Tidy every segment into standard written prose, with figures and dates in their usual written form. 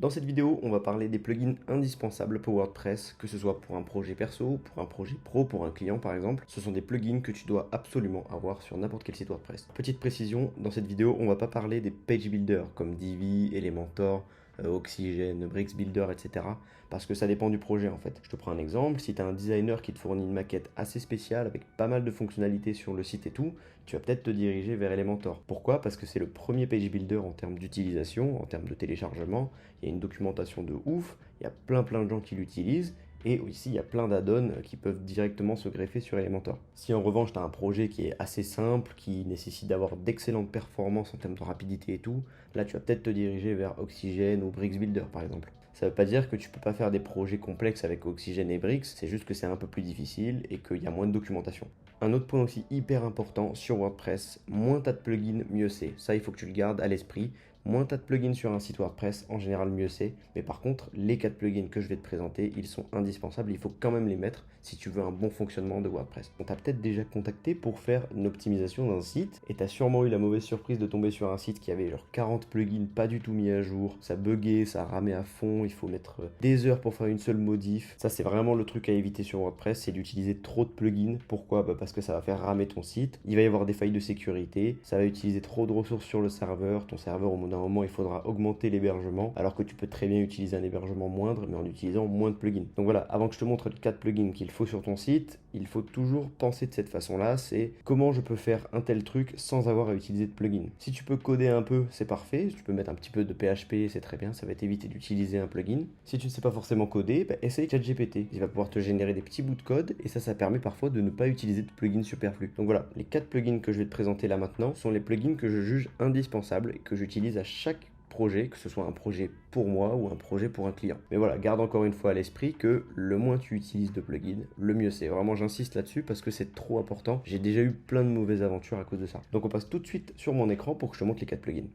Dans cette vidéo, on va parler des plugins indispensables pour WordPress, que ce soit pour un projet perso, pour un projet pro, pour un client par exemple. Ce sont des plugins que tu dois absolument avoir sur n'importe quel site WordPress. Petite précision, dans cette vidéo, on va pas parler des page builders comme Divi, Elementor, Oxygen, Bricks Builder, etc. Parce que ça dépend du projet en fait. Je te prends un exemple, si tu as un designer qui te fournit une maquette assez spéciale avec pas mal de fonctionnalités sur le site et tout, tu vas peut-être te diriger vers Elementor. Pourquoi? Parce que c'est le premier page builder en termes d'utilisation, en termes de téléchargement. Il y a une documentation de ouf, il y a plein de gens qui l'utilisent, et aussi il y a plein d'add-ons qui peuvent directement se greffer sur Elementor. Si en revanche tu as un projet qui est assez simple, qui nécessite d'avoir d'excellentes performances en termes de rapidité et tout, là tu vas peut-être te diriger vers Oxygen ou Bricks Builder par exemple. Ça ne veut pas dire que tu ne peux pas faire des projets complexes avec Oxygen et Bricks, c'est juste que c'est un peu plus difficile et qu'il y a moins de documentation. Un autre point aussi hyper important sur WordPress, moins tu as de plugins, mieux c'est. Ça, il faut que tu le gardes à l'esprit. Moins tu as de plugins sur un site WordPress, en général mieux c'est. Mais par contre, les 4 plugins que je vais te présenter, ils sont indispensables. Il faut quand même les mettre si tu veux un bon fonctionnement de WordPress. On t'a peut-être déjà contacté pour faire une optimisation d'un site et tu as sûrement eu la mauvaise surprise de tomber sur un site qui avait genre 40 plugins pas du tout mis à jour. Ça buguait, ça ramait à fond, il faut mettre des heures pour faire une seule modif. Ça, c'est vraiment le truc à éviter sur WordPress, c'est d'utiliser trop de plugins. Pourquoi? Parce que ça va faire ramer ton site. Il va y avoir des failles de sécurité, ça va utiliser trop de ressources sur le serveur. Ton serveur, au bout d'un moment, il faudra augmenter l'hébergement, alors que tu peux très bien utiliser un hébergement moindre, mais en utilisant moins de plugins. Donc voilà, avant que je te montre les 4 plugins qu'il faut sur ton site, il faut toujours penser de cette façon-là, c'est comment je peux faire un tel truc sans avoir à utiliser de plugin. Si tu peux coder un peu, c'est parfait. Tu peux mettre un petit peu de PHP, c'est très bien, ça va t'éviter d'utiliser un plugin. Si tu ne sais pas forcément coder, essaye ChatGPT. Il va pouvoir te générer des petits bouts de code et ça permet parfois de ne pas utiliser de plugins superflus. Donc voilà, les 4 plugins que je vais te présenter là maintenant sont les plugins que je juge indispensables et que j'utilise à chaque projet, que ce soit un projet pour moi ou un projet pour un client. Mais voilà, garde encore une fois à l'esprit que le moins tu utilises de plugins, le mieux c'est. Vraiment, j'insiste là-dessus parce que c'est trop important. J'ai déjà eu plein de mauvaises aventures à cause de ça. Donc on passe tout de suite sur mon écran pour que je te montre les 4 plugins.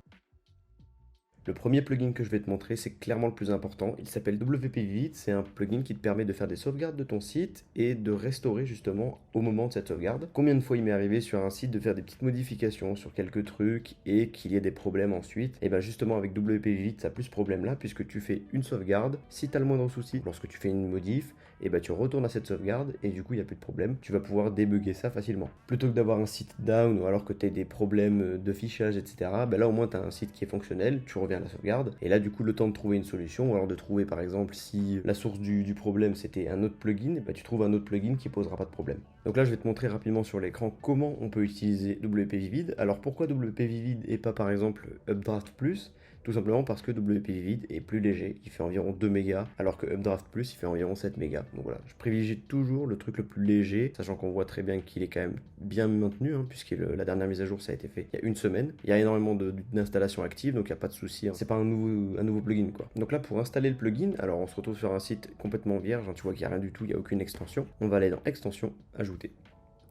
Le premier plugin que je vais te montrer, c'est clairement le plus important. Il s'appelle WP Vivid. C'est un plugin qui te permet de faire des sauvegardes de ton site et de restaurer justement au moment de cette sauvegarde. Combien de fois il m'est arrivé sur un site de faire des petites modifications sur quelques trucs et qu'il y ait des problèmes ensuite? Et bien justement avec WP Vivid, ça n'a plus ce problème là puisque tu fais une sauvegarde. Si tu as le moindre souci lorsque tu fais une modif, et ben tu retournes à cette sauvegarde et du coup il n'y a plus de problème. Tu vas pouvoir débugger ça facilement. Plutôt que d'avoir un site down ou alors que tu aies des problèmes de fichage, etc. Ben là au moins tu as un site qui est fonctionnel, tu reviens à la sauvegarde et là du coup le temps de trouver une solution ou alors de trouver par exemple si la source du problème c'était un autre plugin, ben, tu trouves un autre plugin qui posera pas de problème. Donc là je vais te montrer rapidement sur l'écran comment on peut utiliser WP Vivid. Alors pourquoi WP Vivid et pas par exemple Updraft Plus? Tout simplement parce que WP Vivid est plus léger, il fait environ 2 mégas, alors que Updraft Plus il fait environ 7 mégas. Donc voilà, je privilégie toujours le truc le plus léger, sachant qu'on voit très bien qu'il est quand même bien maintenu, puisque la dernière mise à jour ça a été fait il y a une semaine. Il y a énormément d'installations actives, donc il n'y a pas de souci. C'est pas un nouveau plugin quoi. Donc là pour installer le plugin, alors on se retrouve sur un site complètement vierge, tu vois qu'il n'y a rien du tout, il n'y a aucune extension. On va aller dans Extension, Ajouter.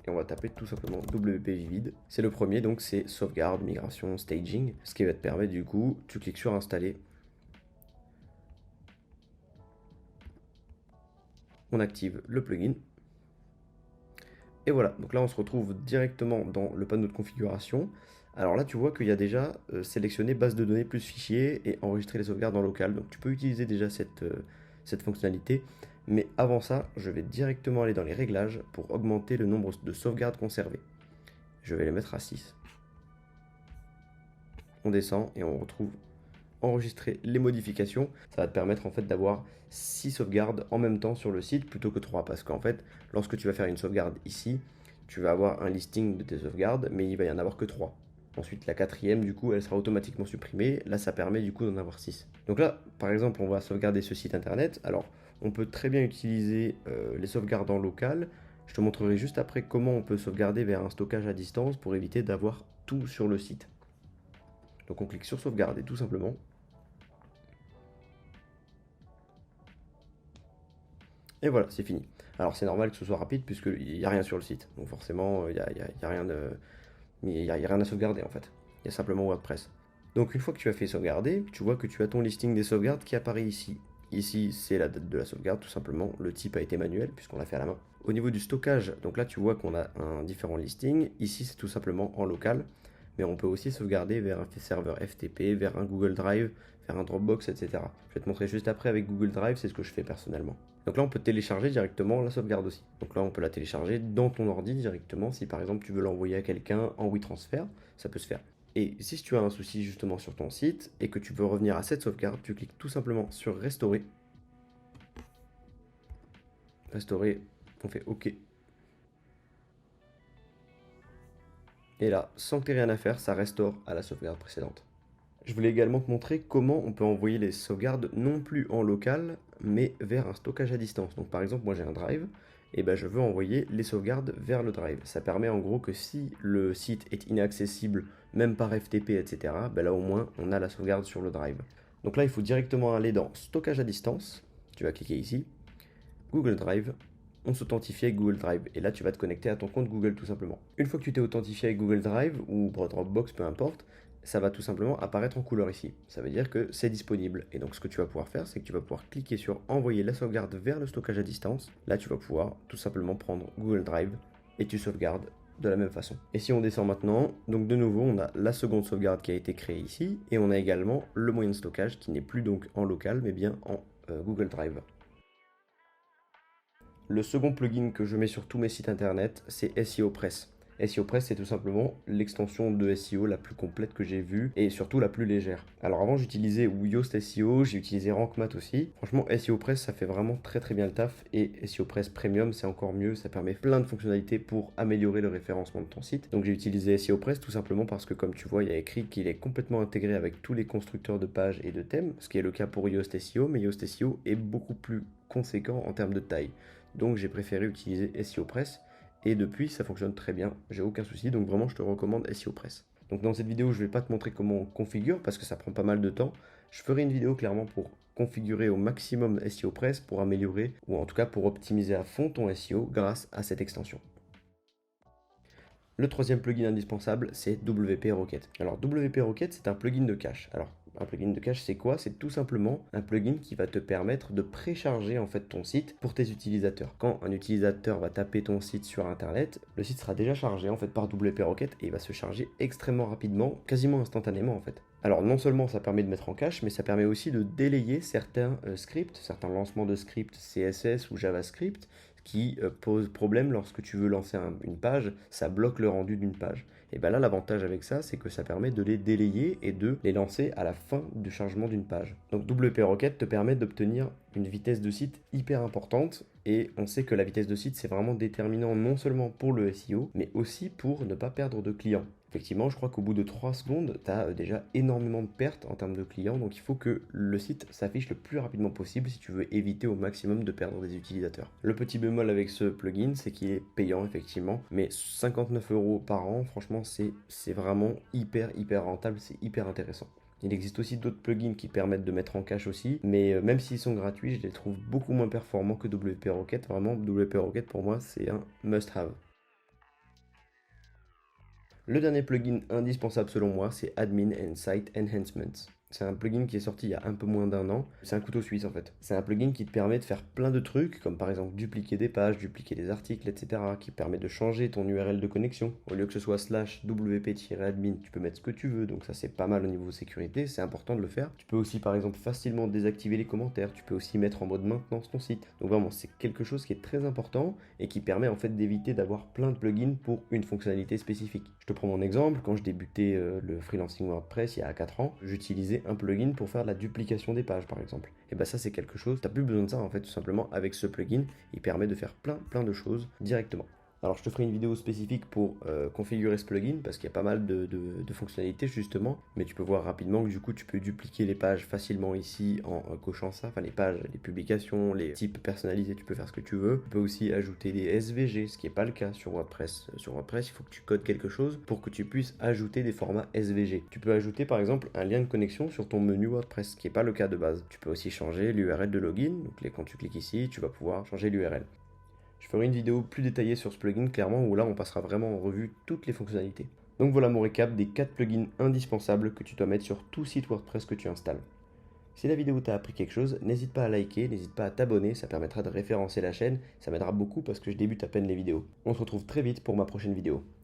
Et on va taper tout simplement WP Vivid. C'est le premier, donc c'est sauvegarde, migration, staging. Ce qui va te permettre du coup, tu cliques sur installer. On active le plugin. Et voilà, donc là on se retrouve directement dans le panneau de configuration. Alors là tu vois qu'il y a déjà sélectionné base de données plus fichier et enregistrer les sauvegardes en local. Donc tu peux utiliser déjà cette fonctionnalité. Mais avant ça, je vais directement aller dans les réglages pour augmenter le nombre de sauvegardes conservées. Je vais les mettre à 6. On descend et on retrouve enregistrer les modifications. Ça va te permettre en fait d'avoir 6 sauvegardes en même temps sur le site plutôt que 3 parce qu'en fait, lorsque tu vas faire une sauvegarde ici, tu vas avoir un listing de tes sauvegardes, mais il va y en avoir que 3. Ensuite, la quatrième, du coup, elle sera automatiquement supprimée. Là, ça permet du coup d'en avoir 6. Donc là, par exemple, on va sauvegarder ce site internet. Alors, on peut très bien utiliser les sauvegardes en local. Je te montrerai juste après comment on peut sauvegarder vers un stockage à distance pour éviter d'avoir tout sur le site. Donc on clique sur sauvegarder tout simplement. Et voilà, c'est fini. Alors c'est normal que ce soit rapide puisqu'il n'y a rien sur le site. Donc forcément, il n'y a rien y a rien à sauvegarder en fait. Il y a simplement WordPress. Donc une fois que tu as fait sauvegarder, tu vois que tu as ton listing des sauvegardes qui apparaît ici. Ici, c'est la date de la sauvegarde, tout simplement. Le type a été manuel, puisqu'on l'a fait à la main. Au niveau du stockage, donc là, tu vois qu'on a un différent listing. Ici, c'est tout simplement en local. mais on peut aussi sauvegarder vers un serveur FTP, vers un Google Drive, vers un Dropbox, etc. Je vais te montrer juste après avec Google Drive, c'est ce que je fais personnellement. Donc là, on peut télécharger directement la sauvegarde aussi. Donc là, on peut la télécharger dans ton ordi directement. Si par exemple, tu veux l'envoyer à quelqu'un en WeTransfer, ça peut se faire. Et si tu as un souci justement sur ton site et que tu veux revenir à cette sauvegarde, tu cliques tout simplement sur Restaurer. Restaurer, on fait OK. Et là, sans que tu aies rien à faire, ça restaure à la sauvegarde précédente. Je voulais également te montrer comment on peut envoyer les sauvegardes non plus en local, mais vers un stockage à distance. Donc par exemple, moi j'ai un drive, et ben je veux envoyer les sauvegardes vers le drive. Ça permet en gros que si le site est inaccessible, même par FTP, etc., ben là au moins on a la sauvegarde sur le drive. Donc là, il faut directement aller dans stockage à distance. Tu vas cliquer ici, Google Drive, on s'authentifie avec Google Drive. Et là, tu vas te connecter à ton compte Google tout simplement. Une fois que tu t'es authentifié avec Google Drive ou Dropbox, peu importe, ça va tout simplement apparaître en couleur ici. Ça veut dire que c'est disponible. Et donc ce que tu vas pouvoir faire, c'est que tu vas pouvoir cliquer sur envoyer la sauvegarde vers le stockage à distance. Là, tu vas pouvoir tout simplement prendre Google Drive et tu sauvegardes de la même façon. Et si on descend maintenant, donc de nouveau, on a la seconde sauvegarde qui a été créée ici et on a également le moyen de stockage qui n'est plus donc en local mais bien en Google Drive. Le second plugin que je mets sur tous mes sites internet, c'est SEO Press. SEO Press, c'est tout simplement l'extension de SEO la plus complète que j'ai vue et surtout la plus légère. Alors avant, j'utilisais Yoast SEO, j'ai utilisé RankMath aussi. Franchement, SEO Press, ça fait vraiment très très bien le taf et SEO Press Premium, c'est encore mieux. Ça permet plein de fonctionnalités pour améliorer le référencement de ton site. Donc j'ai utilisé SEO Press tout simplement parce que comme tu vois, il y a écrit qu'il est complètement intégré avec tous les constructeurs de pages et de thèmes, ce qui est le cas pour Yoast SEO, mais Yoast SEO est beaucoup plus conséquent en termes de taille. Donc j'ai préféré utiliser SEO Press et depuis ça fonctionne très bien, j'ai aucun souci, donc vraiment je te recommande SEO Press. Donc dans cette vidéo je ne vais pas te montrer comment on configure parce que ça prend pas mal de temps. Je ferai une vidéo clairement pour configurer au maximum SEO Press pour améliorer ou en tout cas pour optimiser à fond ton SEO grâce à cette extension. Le troisième plugin indispensable, c'est WP Rocket. Alors WP Rocket, c'est un plugin de cache. Alors un plugin de cache, c'est quoi? C'est tout simplement un plugin qui va te permettre de précharger en fait ton site pour tes utilisateurs. Quand un utilisateur va taper ton site sur internet, le site sera déjà chargé en fait par WP Rocket et il va se charger extrêmement rapidement, quasiment instantanément en fait. Alors non seulement ça permet de mettre en cache, mais ça permet aussi de délayer certains scripts, certains lancements de scripts CSS ou JavaScript qui pose problème lorsque tu veux lancer une page, ça bloque le rendu d'une page. Et bien là, l'avantage avec ça, c'est que ça permet de les délayer et de les lancer à la fin du chargement d'une page. Donc WP Rocket te permet d'obtenir une vitesse de site hyper importante et on sait que la vitesse de site, c'est vraiment déterminant non seulement pour le SEO, mais aussi pour ne pas perdre de clients. Effectivement, je crois qu'au bout de 3 secondes, tu as déjà énormément de pertes en termes de clients, donc il faut que le site s'affiche le plus rapidement possible si tu veux éviter au maximum de perdre des utilisateurs. Le petit bémol avec ce plugin, c'est qu'il est payant effectivement, mais 59 € par an, franchement, c'est vraiment hyper rentable, c'est hyper intéressant. Il existe aussi d'autres plugins qui permettent de mettre en cache aussi, mais même s'ils sont gratuits, je les trouve beaucoup moins performants que WP Rocket. Vraiment, WP Rocket pour moi, c'est un must-have. Le dernier plugin indispensable selon moi, c'est Admin and Site Enhancements. C'est un plugin qui est sorti il y a un peu moins d'un an. C'est un couteau suisse en fait. C'est un plugin qui te permet de faire plein de trucs, comme par exemple dupliquer des pages, dupliquer des articles, etc. Qui permet de changer ton URL de connexion. Au lieu que ce soit /wp-admin, tu peux mettre ce que tu veux. Donc ça c'est pas mal au niveau sécurité, c'est important de le faire. Tu peux aussi par exemple facilement désactiver les commentaires. Tu peux aussi mettre en mode maintenance ton site. Donc vraiment c'est quelque chose qui est très important et qui permet en fait d'éviter d'avoir plein de plugins pour une fonctionnalité spécifique. Je te prends mon exemple, quand je débutais le freelancing WordPress il y a 4 ans, j'utilisais un plugin pour faire la duplication des pages par exemple. Et bah ça c'est quelque chose, tu n'as plus besoin de ça en fait tout simplement avec ce plugin, il permet de faire plein de choses directement. Alors je te ferai une vidéo spécifique pour configurer ce plugin parce qu'il y a pas mal de fonctionnalités justement, mais tu peux voir rapidement que du coup tu peux dupliquer les pages facilement ici en cochant ça, enfin les pages, les publications, les types personnalisés, tu peux faire ce que tu veux. Tu peux aussi ajouter des SVG, ce qui n'est pas le cas sur WordPress. Sur WordPress, il faut que tu codes quelque chose pour que tu puisses ajouter des formats SVG. Tu peux ajouter par exemple un lien de connexion sur ton menu WordPress, ce qui n'est pas le cas de base. Tu peux aussi changer l'URL de login, donc quand tu cliques ici, tu vas pouvoir changer l'URL. Je ferai une vidéo plus détaillée sur ce plugin clairement où là on passera vraiment en revue toutes les fonctionnalités. Donc voilà mon récap des 4 plugins indispensables que tu dois mettre sur tout site WordPress que tu installes. Si la vidéo t'a appris quelque chose, n'hésite pas à liker, n'hésite pas à t'abonner, ça permettra de référencer la chaîne, ça m'aidera beaucoup parce que je débute à peine les vidéos. On se retrouve très vite pour ma prochaine vidéo.